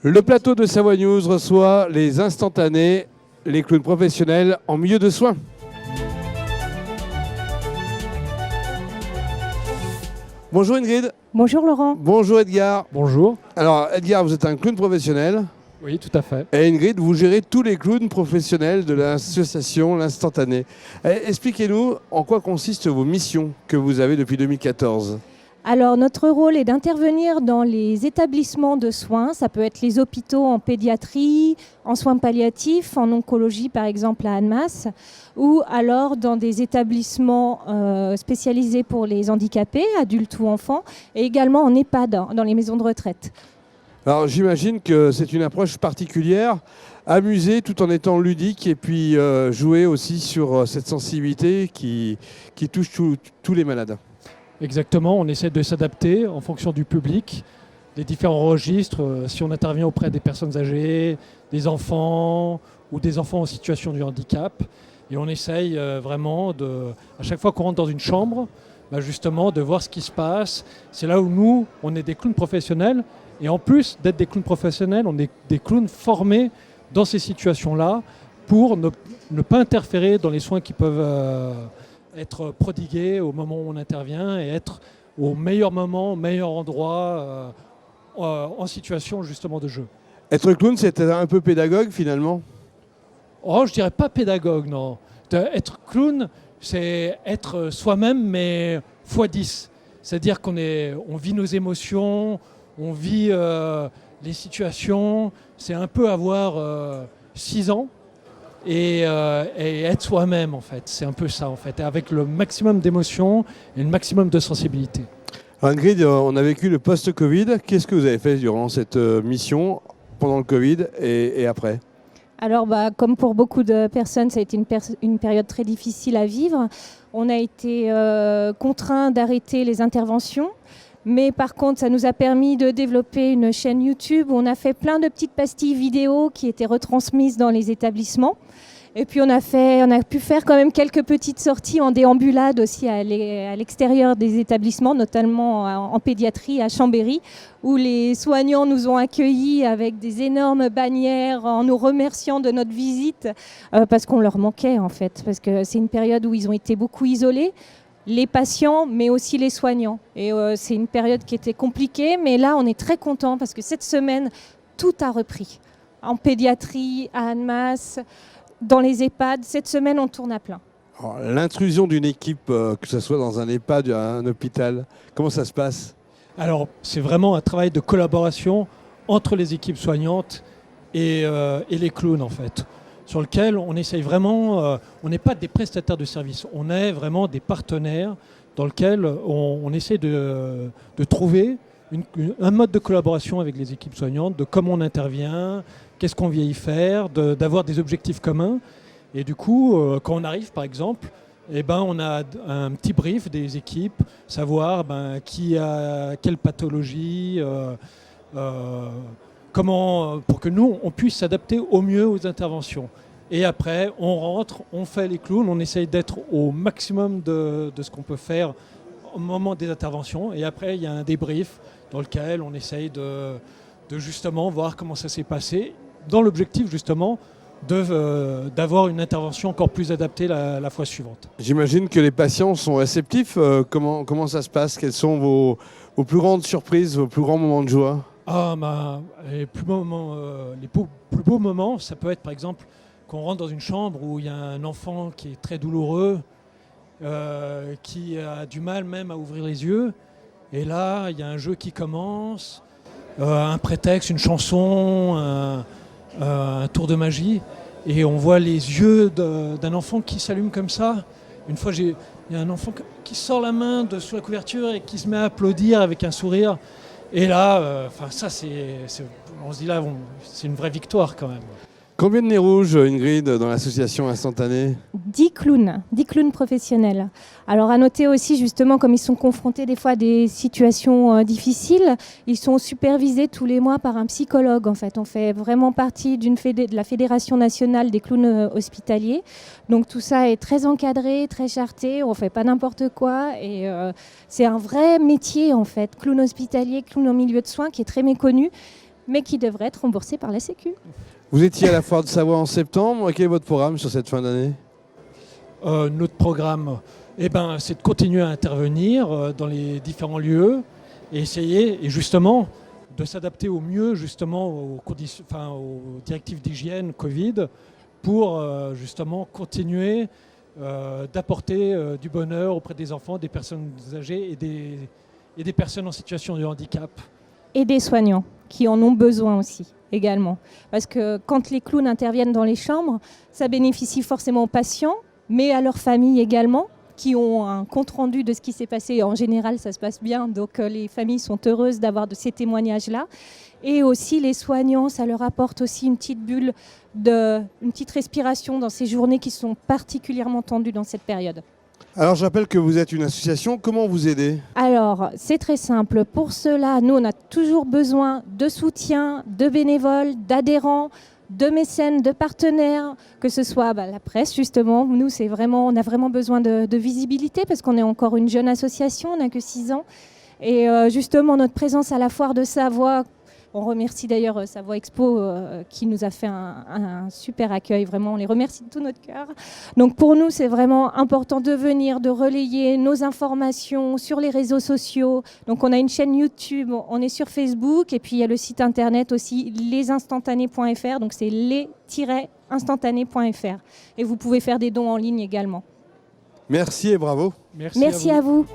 Le plateau de Savoie News reçoit les instantanés, les clowns professionnels en milieu de soins. Bonjour Ingrid. Bonjour Laurent. Bonjour Edgar. Bonjour. Alors Edgar, vous êtes un clown professionnel. Oui, tout à fait. Et Ingrid, vous gérez tous les clowns professionnels de l'association L'Instantané. Expliquez-nous en quoi consistent vos missions que vous avez depuis 2014. Alors notre rôle est d'intervenir dans les établissements de soins. Ça peut être les hôpitaux en pédiatrie, en soins palliatifs, en oncologie par exemple à Annemasse, ou alors dans des établissements spécialisés pour les handicapés, adultes ou enfants, et également en EHPAD, dans les maisons de retraite. Alors j'imagine que c'est une approche particulière, amuser tout en étant ludique et puis jouer aussi sur cette sensibilité qui touche tous les malades. Exactement, on essaie de s'adapter en fonction du public, des différents registres. Si on intervient auprès des personnes âgées, des enfants ou des enfants en situation de handicap, et on essaye vraiment à chaque fois qu'on rentre dans une chambre, justement de voir ce qui se passe. C'est là où nous, on est des clowns professionnels, et en plus d'être des clowns professionnels, on est des clowns formés dans ces situations-là pour ne pas interférer dans les soins qui peuvent être prodigués au moment où on intervient et être au meilleur moment, au meilleur endroit en situation justement de jeu. Être clown, c'est un peu pédagogue finalement? Oh, je dirais pas pédagogue, non. Être clown, c'est être soi-même, mais x10. C'est-à-dire qu'on vit nos émotions, on vit les situations. C'est un peu avoir 6 ans. Et être soi-même en fait, c'est un peu ça en fait, avec le maximum d'émotion et le maximum de sensibilité. Ingrid, on a vécu le post-Covid. Qu'est-ce que vous avez fait durant cette mission, pendant le Covid et après? Alors comme pour beaucoup de personnes, ça a été une période très difficile à vivre. On a été contraints d'arrêter les interventions. Mais par contre, ça nous a permis de développer une chaîne YouTube où on a fait plein de petites pastilles vidéo qui étaient retransmises dans les établissements. Et puis on a pu faire quand même quelques petites sorties en déambulade aussi à l'extérieur des établissements, notamment en pédiatrie à Chambéry, où les soignants nous ont accueillis avec des énormes bannières en nous remerciant de notre visite parce qu'on leur manquait en fait, parce que c'est une période où ils ont été beaucoup isolés. Les patients, mais aussi les soignants. Et c'est une période qui était compliquée, mais là, on est très contents parce que cette semaine, tout a repris. En pédiatrie, à Annemasse, dans les EHPAD, cette semaine, on tourne à plein. Alors, l'intrusion d'une équipe, que ce soit dans un EHPAD ou un hôpital, comment ça se passe? Alors, c'est vraiment un travail de collaboration entre les équipes soignantes et les clowns, en fait, sur lequel on essaye vraiment, on n'est pas des prestataires de services, on est vraiment des partenaires dans lequel on essaie de trouver un mode de collaboration avec les équipes soignantes, de comment on intervient, qu'est-ce qu'on vient y faire, d'avoir des objectifs communs. Et du coup, quand on arrive par exemple, on a un petit brief des équipes, savoir qui a quelle pathologie, comment, pour que nous, on puisse s'adapter au mieux aux interventions. Et après, on rentre, on fait les clowns, on essaye d'être au maximum de ce qu'on peut faire au moment des interventions. Et après, il y a un débrief dans lequel on essaye de justement voir comment ça s'est passé, dans l'objectif justement d'avoir une intervention encore plus adaptée la fois suivante. J'imagine que les patients sont réceptifs. Comment ça se passe? Quelles sont vos plus grandes surprises, vos plus grands moments de joie? Les plus beaux moments, ça peut être par exemple qu'on rentre dans une chambre où il y a un enfant qui est très douloureux, qui a du mal même à ouvrir les yeux. Et là, il y a un jeu qui commence, un prétexte, une chanson, un tour de magie. Et on voit les yeux d'un enfant qui s'allume comme ça. Une fois, il y a un enfant qui sort la main de sous la couverture et qui se met à applaudir avec un sourire. Et là, on se dit là, c'est une vraie victoire quand même. Combien de nez rouges, Ingrid, dans l'association Instantanée? 10 clowns professionnels. Alors à noter aussi justement, comme ils sont confrontés des fois à des situations difficiles, ils sont supervisés tous les mois par un psychologue en fait. On fait vraiment partie de la Fédération nationale des clowns hospitaliers. Donc tout ça est très encadré, très charté, on ne fait pas n'importe quoi. Et c'est un vrai métier en fait, clown hospitalier, clown en milieu de soins qui est très méconnu. mais qui devraient être remboursés par la Sécu. Vous étiez à la Foire de Savoie en septembre. Quel est votre programme sur cette fin d'année ? Notre programme, c'est de continuer à intervenir dans les différents lieux et essayer, et justement, de s'adapter au mieux justement aux directives d'hygiène Covid pour justement continuer d'apporter du bonheur auprès des enfants, des personnes âgées et des personnes en situation de handicap. Et des soignants qui en ont besoin aussi également. Parce que quand les clowns interviennent dans les chambres, ça bénéficie forcément aux patients, mais à leurs familles également, qui ont un compte-rendu de ce qui s'est passé. En général, ça se passe bien, donc les familles sont heureuses d'avoir de ces témoignages-là. Et aussi, les soignants, ça leur apporte aussi une petite bulle, une petite respiration dans ces journées qui sont particulièrement tendues dans cette période. Alors, je rappelle que vous êtes une association. Comment vous aidez ? Alors, c'est très simple. Pour cela, nous, on a toujours besoin de soutien, de bénévoles, d'adhérents, de mécènes, de partenaires, que ce soit la presse justement. Nous, on a vraiment besoin de visibilité parce qu'on est encore une jeune association, on n'a que 6 ans. Et justement, notre présence à la Foire de Savoie, on remercie d'ailleurs Savoie Expo qui nous a fait un super accueil, vraiment, on les remercie de tout notre cœur. Donc pour nous, c'est vraiment important de venir, de relayer nos informations sur les réseaux sociaux. Donc on a une chaîne YouTube, on est sur Facebook et puis il y a le site internet aussi, lesinstantanés.fr, donc c'est les-instantanés.fr. Et vous pouvez faire des dons en ligne également. Merci et bravo. Merci à vous.